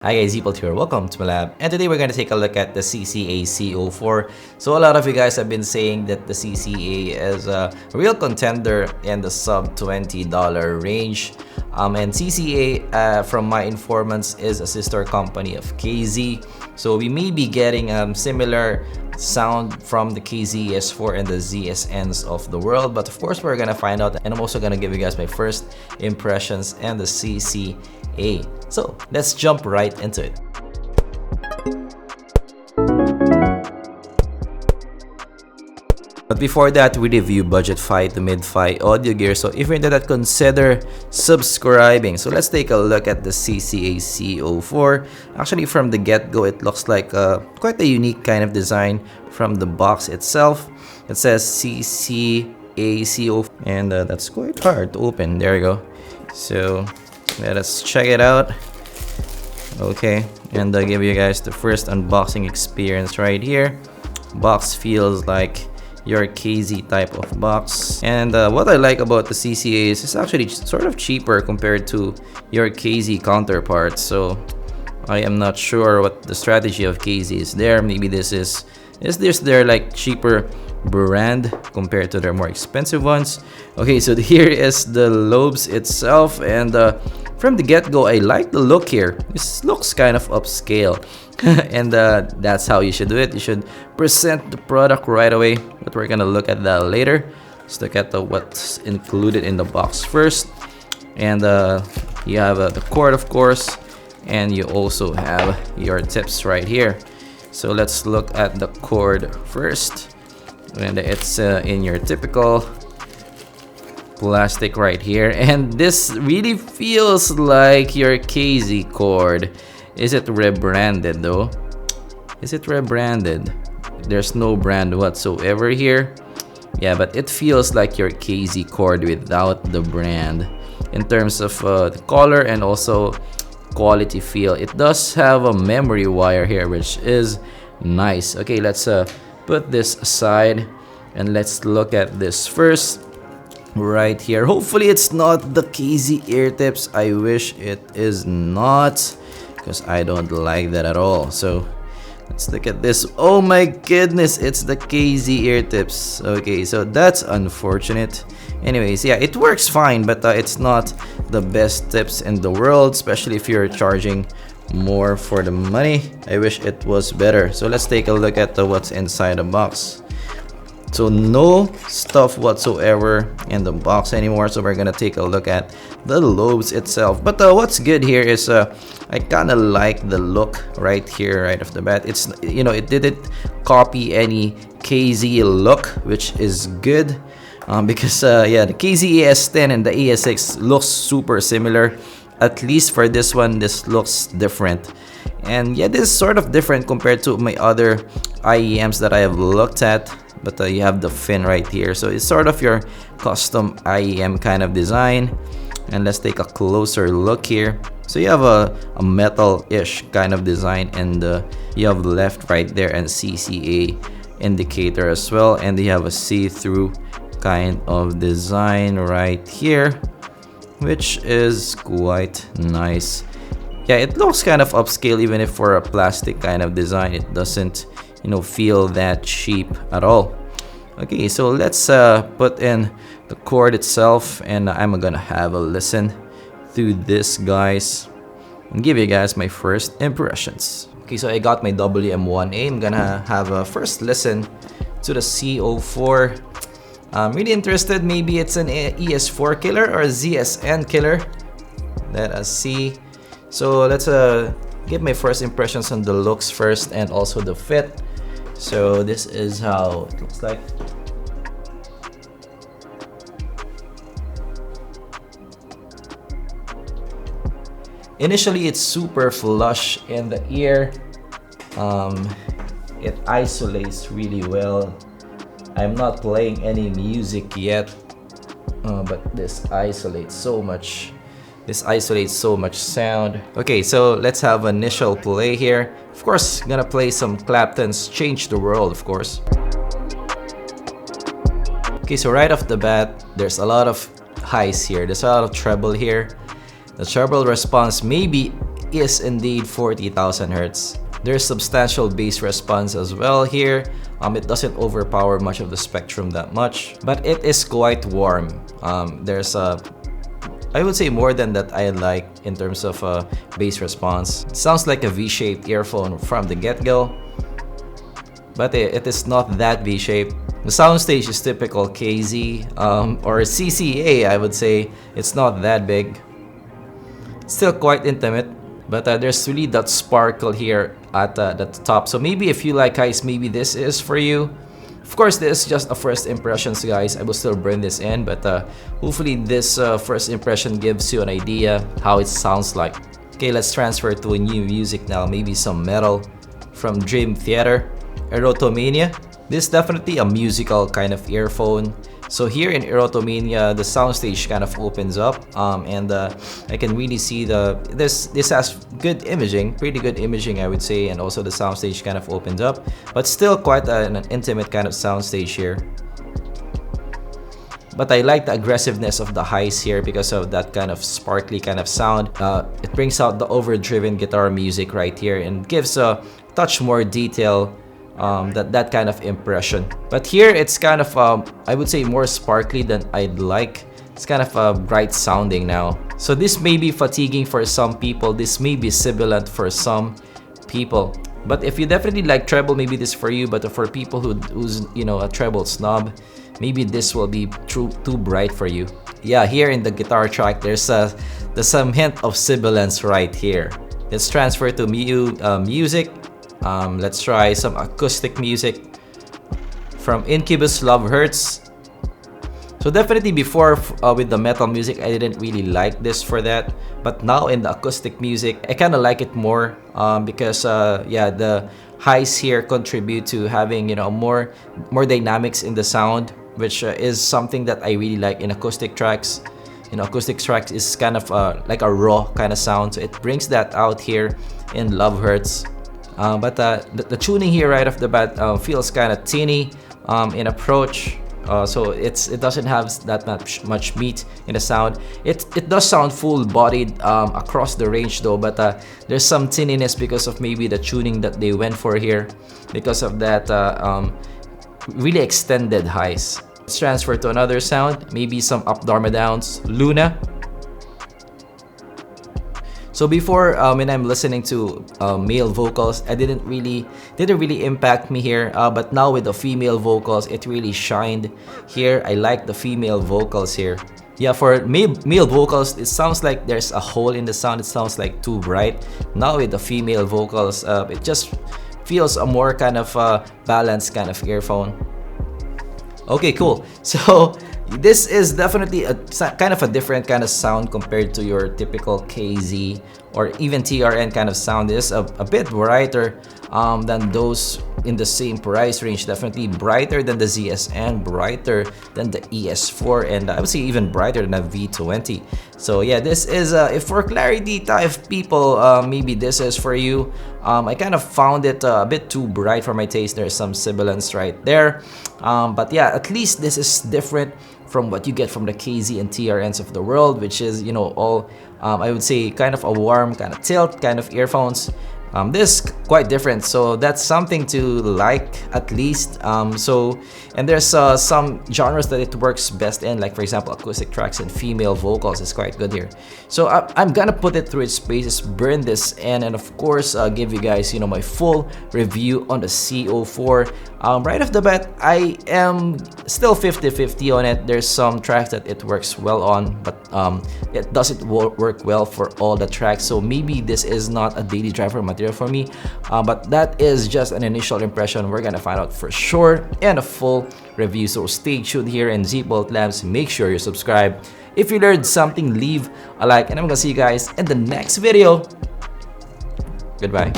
Hi guys, zpolt here. Welcome to my lab. And today we're going to take a look at the CCA C04. So a lot of you guys have been saying that the CCA is a real contender in the sub $20 range. And CCA, from my informants, is a sister company of KZ. So we may be getting similar sound from the KZ-S4 and the ZSNs of the world. But of course, we're going to find out. And I'm also going to give you guys my first impressions and the CCA. So let's jump right into it. But before that, we review budgetfi to midfi audio gear. So if you're into that, consider subscribing. So let's take a look at the CCA C04. Actually, from the get-go, it looks like quite a unique kind of design from the box itself. It says CCA C04, and that's quite hard to open. There you go. So let us check it out. Okay, and I'll give you guys the first unboxing experience right here. Box feels like your KZ type of box, and what I like about the CCA is it's actually sort of cheaper compared to your KZ counterparts. So I am not sure what the strategy of KZ is there. Maybe this is this their like cheaper brand compared to their more expensive ones. Okay, so here is the lobes itself, and from the get-go, I like the look here. This looks kind of upscale. And that's how you should do it. You should present the product right away, but we're gonna look at that later. Let's look at what's included in the box first. And you have the cord, of course, and you also have your tips right here. So let's look at the cord first. And it's in your typical plastic right here, and this really feels like your KZ cord. Is it rebranded though? Is it rebranded? There's no brand whatsoever here. Yeah, but it feels like your KZ cord without the brand. In terms of the color and also quality feel, it does have a memory wire here, which is nice. Okay, let's put this aside and let's look at this first. Right here, hopefully it's not the KZ ear tips. I wish it is not, because I don't like that at all. So let's look at this. Oh my goodness, it's the KZ ear tips. Okay, so that's unfortunate. Anyways, yeah, it works fine, but it's not the best tips in the world, especially if you're charging more for the money. I wish it was better. So let's take a look at what's inside the box. So no stuff whatsoever in the box anymore. So we're gonna take a look at the lobes itself. But what's good here is I kind of like the look right here, right off the bat. It's, you know, it didn't copy any KZ look, which is good, because yeah, the KZ ES10 and the ES6 looks super similar. At least for this one, this looks different. And yeah, this is sort of different compared to my other IEMs that I have looked at. But you have the fin right here, so it's sort of your custom IEM kind of design. And let's take a closer look here. So you have a metal-ish kind of design, and you have left, right there, and CCA indicator as well. And you have a see-through kind of design right here, which is quite nice. Yeah, it looks kind of upscale, even if for a plastic kind of design, it doesn't, you know, feel that cheap at all. Okay, so let's put in the cord itself, and I'm gonna have a listen through this, guys, and give you guys my first impressions. Okay, so I got my WM1A. I'm gonna have a first listen to the C04. I'm really interested. Maybe it's an ES4 killer or a ZSN killer. Let us see. So let's give my first impressions on the looks first, and also the fit. So this is how it looks like. Initially, it's super flush in the ear. It isolates really well. I'm not playing any music yet, but this isolates so much. This isolates so much sound. Okay, so let's have initial play here. Of course, gonna play some Clapton's Change the World, of course. Okay, so right off the bat, there's a lot of highs here. There's a lot of treble here. The treble response may be is indeed 40,000 hertz. There's substantial bass response as well here. It doesn't overpower much of the spectrum that much, but it is quite warm. There's I would say more than that I like in terms of bass response. It sounds like a V-shaped earphone from the get-go, but it is not that V-shaped. The soundstage is typical KZ or CCA, I would say. It's not that big. Still quite intimate, but there's really that sparkle here at the top. So maybe if you like highs, maybe this is for you. Of course, this is just a first impressions, guys. I will still bring this in, but hopefully this first impression gives you an idea how it sounds like. Okay, let's transfer to a new music now. Maybe some metal from Dream Theater, Erotomania. This is definitely a musical kind of earphone. So here in Erotomania, the soundstage kind of opens up, and I can really see this has good imaging, pretty good imaging, I would say, and also the soundstage kind of opens up, but still quite an intimate kind of soundstage here. But I like the aggressiveness of the highs here because of that kind of sparkly kind of sound. It brings out the overdriven guitar music right here and gives a touch more detail. That kind of impression. But here it's kind of I would say more sparkly than I'd like. It's kind of bright sounding now. So this may be fatiguing for some people. This may be sibilant for some people. But if you definitely like treble, maybe this is for you. But for people who's a treble snob, maybe this will be too bright for you. Yeah, here in the guitar track, there's some hint of sibilance right here. Let's transfer to music. Let's try some acoustic music from Incubus Love Hurts. So definitely before with the metal music, I didn't really like this for that, but now in the acoustic music, I kind of like it more because yeah, the highs here contribute to having more dynamics in the sound, which is something that I really like in acoustic tracks. Acoustic tracks is kind of like a raw kind of sound, so it brings that out here in Love Hurts. But the tuning here right off the bat feels kind of tinny in approach, so it doesn't have that much meat in the sound. It does sound full-bodied across the range though, but there's some tinniness because of maybe the tuning that they went for here, because of that really extended highs. Let's transfer to another sound, maybe some up dharma downs, Luna. So before, when I'm listening to male vocals, it didn't really impact me here. But now with the female vocals, it really shined here. I like the female vocals here. Yeah, for male vocals, it sounds like there's a hole in the sound. It sounds like too bright. Now with the female vocals, it just feels a more kind of balanced kind of earphone. Okay, cool. So this is definitely a kind of a different kind of sound compared to your typical KZ or even TRN kind of sound. This is a bit brighter than those in the same price range. Definitely brighter than the ZSN, brighter than the ES4, and I would say even brighter than a V20. So yeah, this is if for clarity type people, maybe this is for you. I kind of found it a bit too bright for my taste. There's some sibilance right there, but yeah, at least this is different from what you get from the KZ and TRNs of the world, which is all I would say kind of a warm kind of tilt kind of earphones. This is quite different, so that's something to like at least. And there's some genres that it works best in, like for example acoustic tracks and female vocals is quite good here. So I'm gonna put it through its paces, burn this in, and of course give you guys my full review on the C04. Right off the bat, I am still 50-50 on it. There's some tracks that it works well on, but it doesn't work well for all the tracks. So maybe this is not a daily driver material for me, but that is just an initial impression. We're gonna find out for sure in a full review. So stay tuned here in zpolt Labs. Make sure you subscribe. If you learned something, leave a like, and I'm gonna see you guys in the next video. Goodbye.